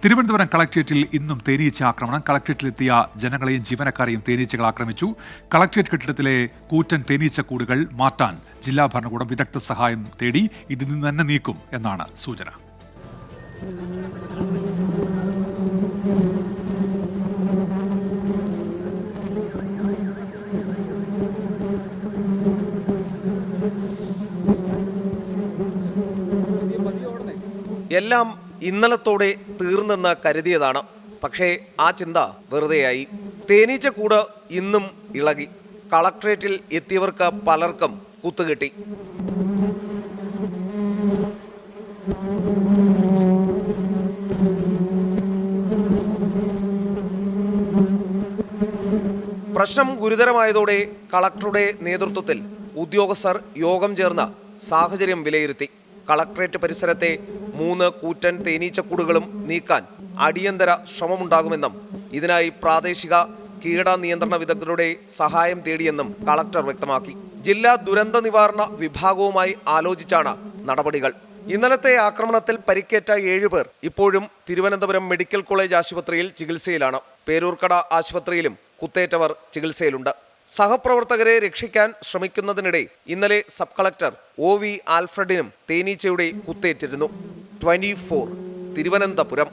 തിരുവനന്തപുരം കളക്ട്രേറ്റിൽ ഇന്നും തേനീച്ച ആക്രമണം. കളക്ട്രേറ്റിലെത്തിയ ജനങ്ങളെയും ജീവനക്കാരെയും തേനീച്ചകൾ ആക്രമിച്ചു. കളക്ട്രേറ്റ് കെട്ടിടത്തിലെ കൂറ്റൻ തേനീച്ചക്കൂടുകൾ മാറ്റാൻ ജില്ലാ ഭരണകൂടം വിദഗ്ധ സഹായം തേടി. ഇതിൽ നിന്ന് തന്നെ നീക്കും എന്നാണ് സൂചന. എല്ലാം ഇന്നലത്തോടെ തീർന്നെന്ന് കരുതിയതാണ്. പക്ഷേ ആ ചിന്ത വെറുതെയായി. തേനീച്ചക്കൂട് ഇന്നും ഇളകി. കളക്ട്രേറ്റിൽ എത്തിയവർക്ക് പലർക്കും കുത്തുകിട്ടി. പ്രശ്നം ഗുരുതരമായതോടെ കളക്ടറുടെ നേതൃത്വത്തിൽ ഉദ്യോഗസ്ഥർ യോഗം ചേർന്ന് സാഹചര്യം വിലയിരുത്തി. കളക്ട്രേറ്റ് പരിസരത്തെ 3 കൂറ്റൻ തേനീച്ചക്കൂടുകളും നീക്കാൻ അടിയന്തര ശ്രമമുണ്ടാകുമെന്നും ഇതിനായി പ്രാദേശിക കീട നിയന്ത്രണ വിദഗ്ധരുടെ സഹായം തേടിയെന്നും കളക്ടർ വ്യക്തമാക്കി. ജില്ലാ ദുരന്ത നിവാരണ വിഭാഗവുമായി ആലോചിച്ചാണ് നടപടികൾ. ഇന്നലത്തെ ആക്രമണത്തിൽ പരിക്കേറ്റ 7 പേർ ഇപ്പോഴും തിരുവനന്തപുരം മെഡിക്കൽ കോളേജ് ആശുപത്രിയിൽ ചികിത്സയിലാണ്. പേരൂർക്കട ആശുപത്രിയിലും കുത്തേറ്റവർ ചികിത്സയിലുണ്ട്. സഹപ്രവർത്തകരെ രക്ഷിക്കാൻ ശ്രമിക്കുന്നതിനിടെ ഇന്നലെ സബ് കളക്ടർ OV ആൽഫ്രഡിനും തേനീച്ചയുടെ കുത്തേറ്റിരുന്നു. 24 തിരുവനന്തപുരം.